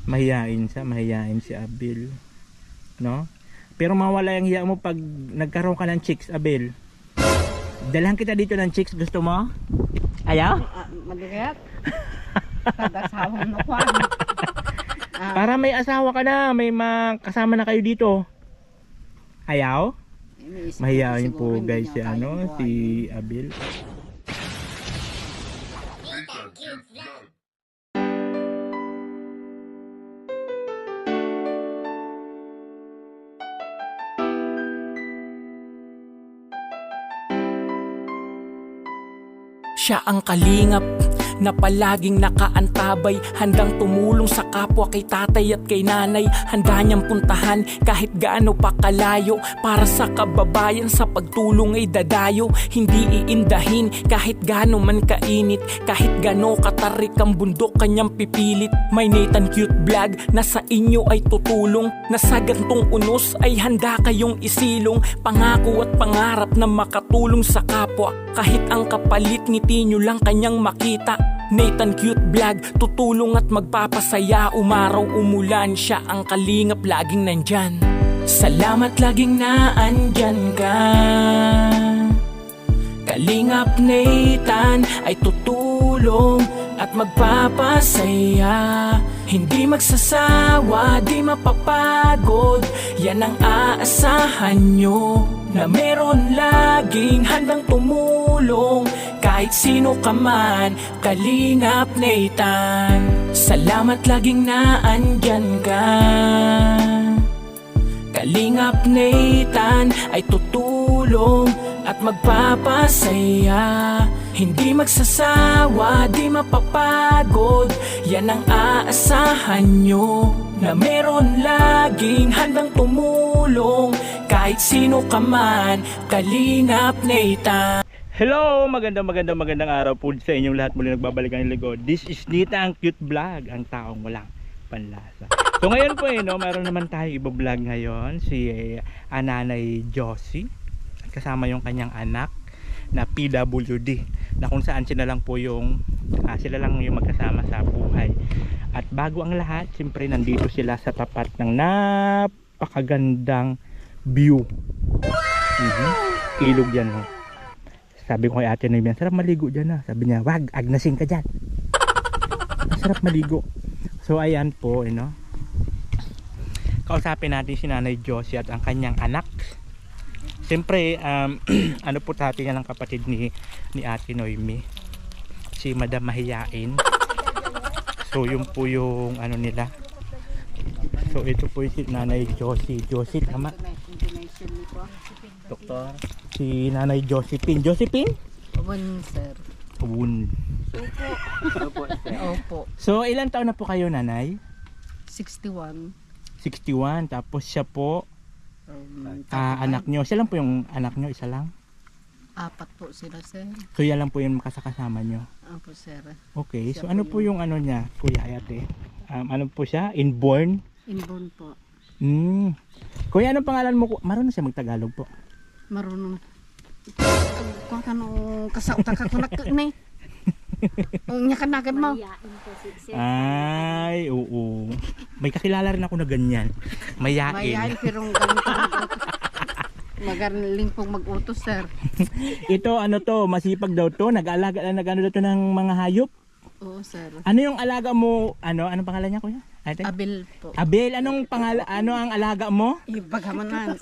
Mahiyain si Abel, no? Pero mawala yung hiya mo pag nagkaroon ka ng chicks, Abel. Dalhan kita dito ng chicks, gusto mo? Ayaw? Maligat. Pag-asawa mo ko. Para may asawa ka na, may kasama na kayo dito. Ayaw? Mahiyain po guys si si Abel. Siya ang kalingap na palaging nakaantabay, handang tumulong sa kapwa kay tatay at kay nanay. Handa niyang puntahan kahit gaano pa kalayo, para sa kababayan sa pagtulong ay dadayo. Hindi iindahin kahit gaano man kainit, kahit gaano katarik ang bundok kanyang pipilit. May Nathan Cute Vlog na sa inyo ay tutulong, na sa gantong unos ay handa kayong isilong. Pangako at pangarap na makatulong sa kapwa, kahit ang kapalit ngiti nyo lang kanyang makita. Nathan Cute Vlog, tutulong at magpapasaya. Umaraw umulan, siya ang kalingap laging nandyan. Salamat laging naandyan ka. Kalingap Nathan ay tutulong at magpapasaya. Hindi magsasawa, di mapapagod, yan ang aasahan nyo, na meron laging handang tumulong kahit sino ka man. Kalingap Nathan, salamat laging naandyan ka. Kalingap Nathan ay tutulong at magpapasaya. Hindi magsasawa, di mapapagod, yan ang aasahan nyo, na meron laging handang tumulong kahit sino ka man. Kalingap Nathan. Hello, magandang araw po sa inyong lahat. Muli nagbabalik ang linggo. This is Nita ang Cute Vlog, ang taong walang panlasa. So ngayon po mayroon naman tayong iba-vlog ngayon, si Nanay Josie, kasama yung kanyang anak na PWD, na kung saan sila lang yung magkasama sa buhay. At bago ang lahat, siyempre nandito sila sa tapat ng napakagandang view. Ilog yan, no? Sabi ko kay ate na yan, sarap maligo dyan, ha? Sabi niya, wag, agnasin ka dyan. Sarap maligo. So ayan po, kausapin natin si Nanay Josie at ang kanyang anak. Siyempre, ano po tati yan ang kapatid ni Ate Noemi, si Madam Mahiyain. So yun po yung nila. So ito po si Nanay Josie. Tama? Doktor. Si Nanay Josephine. Owen, sir. Owen. Opo. So ilan taon na po kayo, Nanay? 61. 61. Tapos siya po, anak nyo. Siya lang po yung anak nyo, isa lang? 4 po sila, sir. So yan lang po yung makasakasama nyo. Opo, sir. Okay, so ano po yung niya, Kuya Ayate? Ano po siya? Inborn? Inborn po. Kuya, anong pangalan mo? Marunong siya magtagalog po? Marunong. Kung ano, kasautan ka kunak ni. Ang nyakanagad mo. Ay, oo. May kakilala rin ako na ganyan. Mayain. Mayain, pero ganito. Magaling pong mag-utos, sir. Ito, masipag daw to. Nag-aalaga daw to ng mga hayop. Oo, sir. Ano yung alaga mo? Anong pangalan niya, Kuya? Abel po. Abel, anong pangalan? Ano ang alaga mo? Ibagamanan.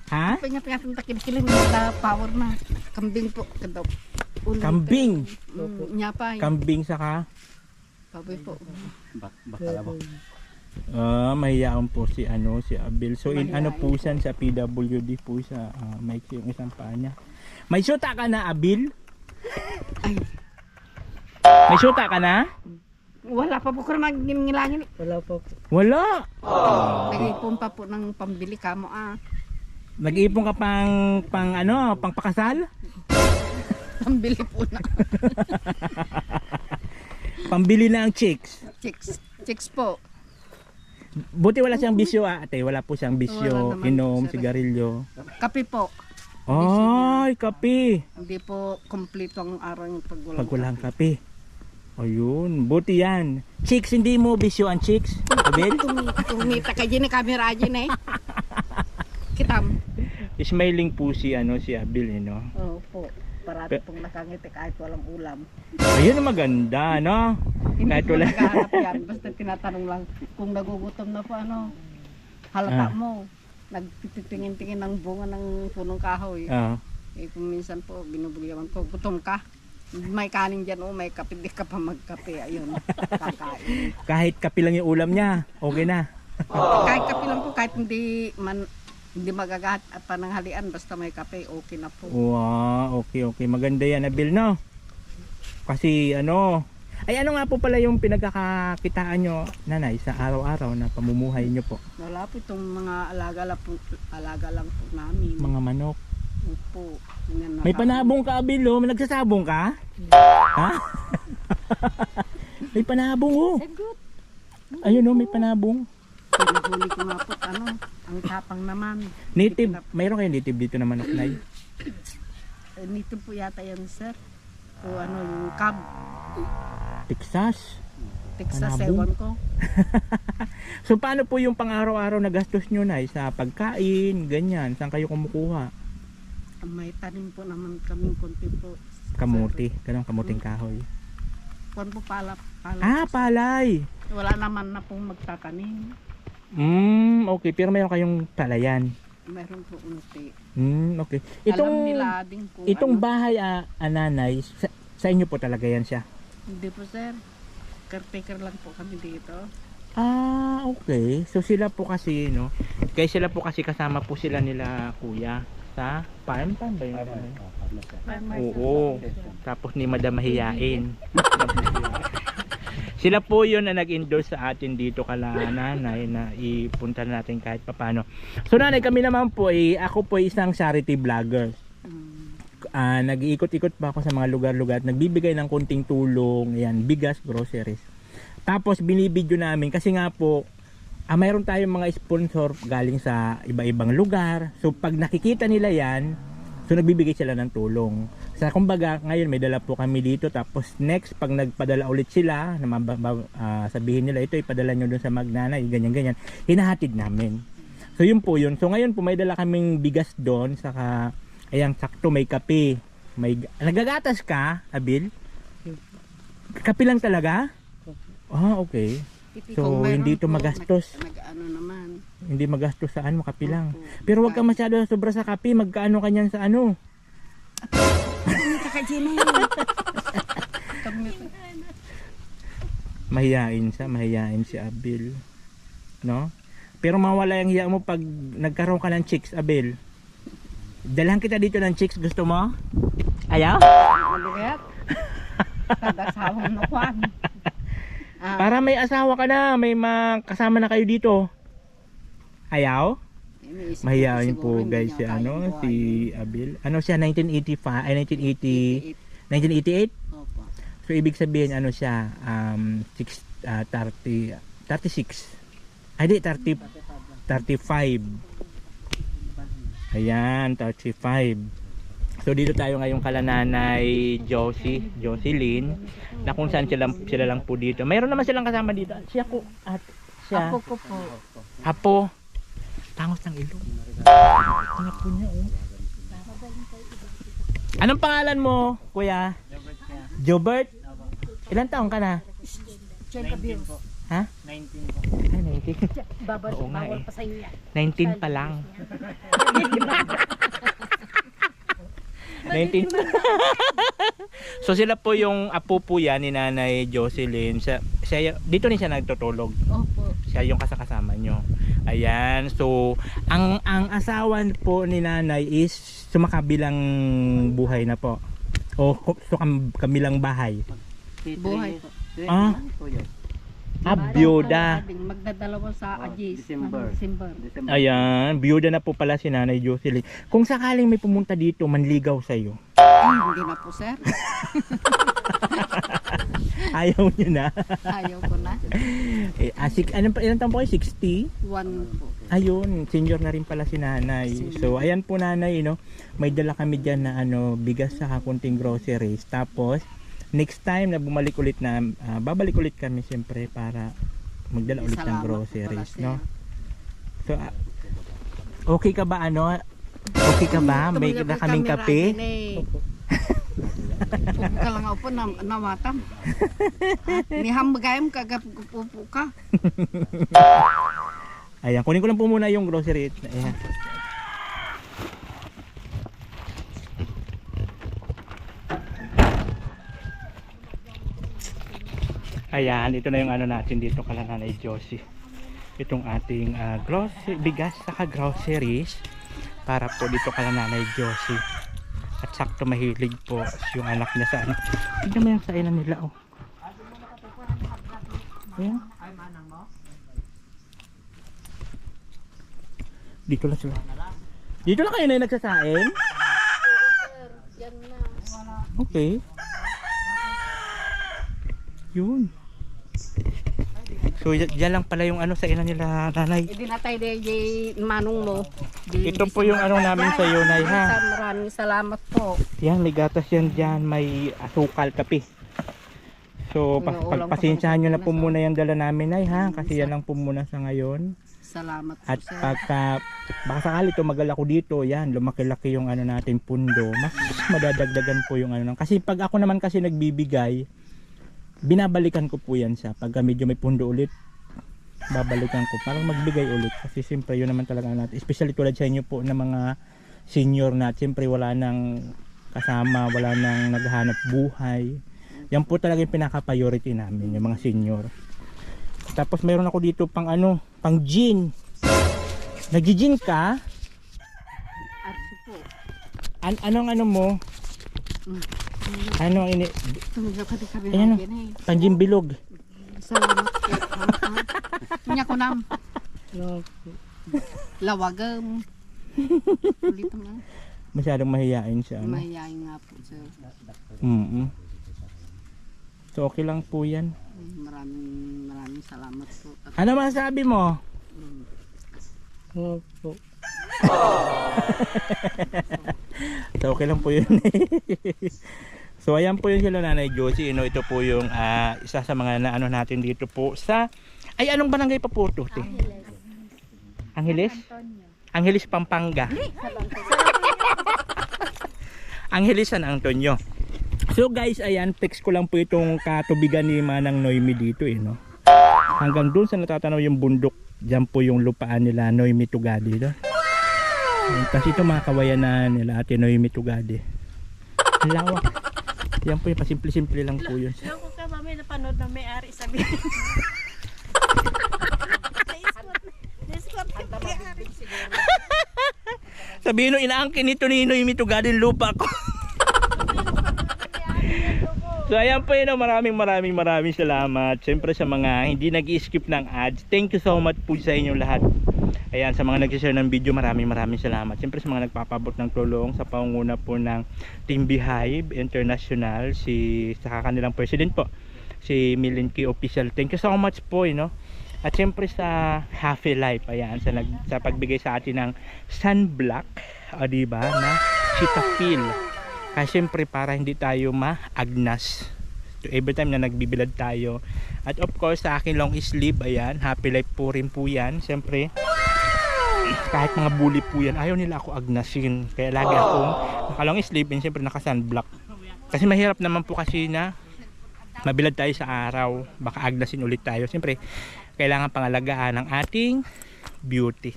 Ha? Pingat-pingat takil-kilin na power na. Kambing po. Kambing? Nyapay. Kambing saka? Baboy po. Bakalabaw. Mahiyaan po si Abel. So ano po siya sa PWD po siya, may yung isang paa niya. May syuta ka na, Abel? Ay. May syuta ka na? Wala pa po ko na magingilangin. Wala pa po. Wala. Nag-ipon pa po ng pambili kamo Nag-iipon ka pang pakasal? Pambili po na. Pambili na ang chicks. Chicks po. Buti wala siyang bisyo, ate. Wala po siyang bisyo, inom, sigarilyo. Kape po. Ay, kape. Hindi po kompleto ang araw yung Pag walang kape. Ayun, buti yan. Chicks, hindi mo bisyo ang chicks? Abel? Tumita ka dyan, camera dyan eh. Kitam. Smiling po si Abel, no? Opo. Parati pong nakangiti kahit walang ulam. Ayun ang maganda, no? Hindi Kahit ko wala. naghahanap yan. Basta tinatanong lang kung nagugutom na po halata mo. Nagtitingin-tingin ng bunga ng punong kahoy. Eh kung minsan po binubugyawan ko, gutom ka. May kanin dyan may kape, di ka pa magkape. Ayun, kakain. Kahit kape lang yung ulam niya, okay na. Kahit kape lang po, kahit hindi magagahat at pananghalian, basta may kape, okay na po. Wow, okay. Maganda yan, Abel, no? Kasi ano nga po pala yung pinagkakakitaan nyo, nanay, sa araw-araw na pamumuhay nyo po? Wala po itong mga alaga lang po namin. Mga manok. Opo. May panabong ka, Abel, oh. May nagsasabong ka? Ha? May panabong, oh. Ayun, oh, may panabong. Pinahuli ko nga po, ang tapang naman. Native, mayroon kayo native dito na manok, nay? Nito po yata yan, sir. O yung cab. Texas. Texas, Panabong. ewan ko. So paano po yung pang-araw-araw na gastos nyo, nay? Sa pagkain, ganyan, saan kayo kumukuha? May tanim po naman kaming konti po. Kamuti, ganun, kamuting kahoy. Kuwan po palay. Palay! Wala naman na pong magtatanim. Okay, pero mayroon kayong palayan. Meron po unti. Okay. Alam nila din kung itong bahay, nanay, sa inyo po talaga yan siya? Hindi po, sir. Caretaker lang po kami dito. Okay. So sila po kasi, no? Kaya sila po kasi kasama po sila nila kuya sa farm ba yun? Oo. Tapos ni Madam Mahiyain. Sila po yun na nag-endorse sa atin dito kala nanay na ipunta natin kahit papano. So nanay, kami naman po ako po isang charity vlogger. Nag-iikot-ikot pa ako sa mga lugar-lugar, nagbibigay ng konting tulong, ayan, bigas, groceries. Tapos binibidyo namin kasi nga po mayroon tayong mga sponsor galing sa iba-ibang lugar. So pag nakikita nila yan, so nagbibigay sila ng tulong. Sa kumbaga, ngayon may dala po kami dito. Tapos next, pag nagpadala ulit sila, na sabihin nila, ito ipadala nyo dun sa magnanay, ganyan-ganyan, hinahatid namin. So yun po yun. So ngayon po may dala kaming bigas doon. Saka, ayan, sakto may kape. Nagagatas ka, Abel? Kape lang talaga? Okay. So hindi ito magastos. Naman. Hindi magastos sa kape lang. Pero wag ka masyado sobra sa kape, magkaano kanyan sa ano. Mahiyain si Abel. No? Pero mawala yung hiya mo pag nagkaroon ka ng chicks, Abel. Dalhan kita dito ng chicks, gusto mo? Ayaw? Maligayat. Tadasawa na kwan. Para may asawa ka na, may kasama na kayo dito. Ayaw? Mahiyain po guys si si Abel. Ano siya 1985 ay 1988? Opo. So ibig sabihin siya 36. Ay di 35. Ayan, 35. So dito tayo ngayon kala nanay Jocelyn na kung saan sila lang po dito. Mayroon naman silang kasama dito. Siya ko at siya. Apo ko po. Apo. Tangos ng ilong. Ang apo niya, oh. Anong pangalan mo, kuya? Jobert. Ilan taong ka na? 19 po. Ha? 19 po. Ay, 19. Oo nga eh. Pa sa'yo yan. 19 pa lang. 19. So sila po yung apo po yan ni Nanay Jocelyn. Siya, dito rin siya nagtutulog. Opo. Siya yung kasama nyo. Ayan. So ang asawa po ni Nanay is sumakabilang buhay na po. O kabilang bahay. Buhay po. Byuda. Magdadalawa sa December. Ayan, byuda na po pala si Nanay Jocelyn. Kung sakaling may pumunta dito, manligaw sa'yo. Hindi na po, sir. Ayaw niyo na. Ayaw ko na. Ilan taon po kayo? 60? 1 po. Ayun, senior na rin pala si Nanay. So, ayan po Nanay, may dala kami dyan na bigas sa kunting groceries. Tapos, next time na bumalik ulit na babalik ulit kami siyempre para magdala ulit ng Salamat groceries, pala, no? So okay ka ba ano? Okay ka ba? May na kaming kape? Upo ka lang upo na nawatam. Ni hamgayam upo ka. Ayan, kunin ko lang po muna yung grocery. Ayan. Ayan, ito na yung ano natin dito kala Nanay Josie. Itong ating bigas saka groceries para po dito kala Nanay Josie. At sakto mahilig po yung anak niya sa ano. Tignan mo yung sainan nila, oh. Ayan. Dito lang sila. Dito lang kayo na yung nagsasain? Okay. Yun. So dyan lang pala yung ano sa ina nila, nanay. Hindi na tayo di manong mo. Ito po yung ano namin sa iyo, nay, ha. Maraming salamat po. Yan, may gatas yan dyan, may asukal, kape. So pagpasensyahan nyo na po muna yung dala namin, nay, ha. Kasi yan lang po muna sa ngayon. Salamat po, At sir. baka sakali tumagal ako dito, yan, lumaki-laki yung ano natin pundo, mas madadagdagan po yung ano. Kasi pag ako naman kasi nagbibigay, binabalikan ko po yan sa pagka medyo may pundo ulit, babalikan ko parang magbigay ulit. Kasi siyempre yun naman talaga natin, especially tulad sa inyo po na mga senior na siyempre wala nang kasama, wala nang naghahanap buhay. Yan po talaga yung pinaka-priority namin, yung mga senior. Tapos mayroon ako dito pang ano, pang gin. Nag-gin ka? Arso po. Anong ano mo? Ano ini? Tumigil ka di kami Ayan, lagi na pang gin bilog. Salamat po. Nya ko nam. Lawagam. Ulit mo. Masyadong mahihain siya. Ano? Mayayain nga po, sir. So okay lang po yan. Maraming salamat po. At Ano masasabi mo? Opo. So okay lang po yun. So ayan po yun sila Nanay Josie. Ito po yung isa sa mga naano natin dito po sa... Ay, anong barangay pa po ito? Angeles? Angeles, Pampanga. Angeles San Antonio. So guys, ayan, text ko lang po itong katubigan ni Manang Noemi dito, no? Hanggang doon sa natatanaw yung bundok, dyan po yung lupaan nila Noemi Tugadi. No? Kasi ito mga kawayanan nila Ate Noemi Tugadi. Ang lawak. Yan po yung pasimple-simple lang po yun. Loko ka ba, may napanood na may-ari sabi. Sabihin nung inaangkin nito ni Noemi Tugadi yung lupa ko. So ayan po yun, maraming salamat. Siyempre sa mga hindi nag-skip ng ads, thank you so much po sa inyong lahat. Ayan, sa mga nag-share ng video, maraming salamat. Siyempre sa mga nagpapabot ng tulong sa pangunguna po ng Team Beehive International, sa kanilang president po, si Milinki Official. Thank you so much po, At siyempre sa Happy Life, ayan, sa pagbigay sa atin ng sunblock, diba, na Cetaphil. Kasi siyempre para hindi tayo maagnas every time na nagbibilad tayo. At of course sa akin long sleeve, ayan, Happy Life po rin po yan. Siyempre kahit mga bully po yan, ayaw nila ako agnasin. Kaya lagi akong naka long sleeve and siyempre naka sunblock. Kasi mahirap naman po kasi na mabilad tayo sa araw, baka agnasin ulit tayo. Siyempre kailangan pangalagaan ng ating beauty.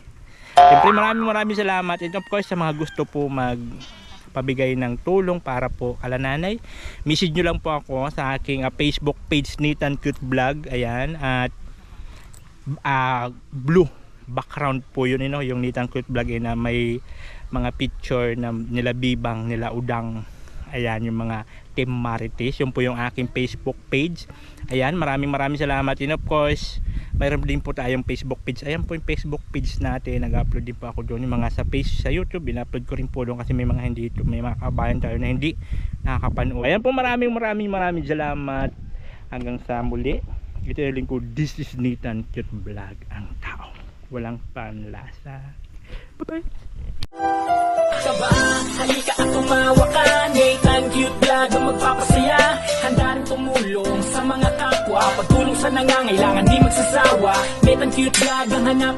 Siyempre maraming salamat. And of course sa mga gusto po pabigay ng tulong para po kala nanay, message nyo lang po ako sa aking Facebook page Nitan Cute Vlog, ayan, at blue background po yun, yung Nitan Cute Vlog, na may mga picture na nila Bibang, nila Udang, ayan, yung mga Team Marites, yun po yung aking Facebook page. Ayan, maraming salamat. And of course mayroon din po tayong Facebook page. Ayan po yung Facebook page natin. Nag-upload din po ako doon. Yung mga sa page sa YouTube, in-upload ko rin po doon kasi may mga kabayan tayo na hindi nakakapanood. Ayan po, maraming salamat. Hanggang sa muli. Ito yung link ko, this is Nitan Cute Vlog, ang tao walang panlasa. Bye-bye. Kaba, halika at tumawa ka. Nathan Cute Vlog ang magpapasaya. Handa rin tumulong sa mga kapwa. Pagtulong sa nangangailangan, di magsasawa. Nathan Cute Vlog ang hanapin.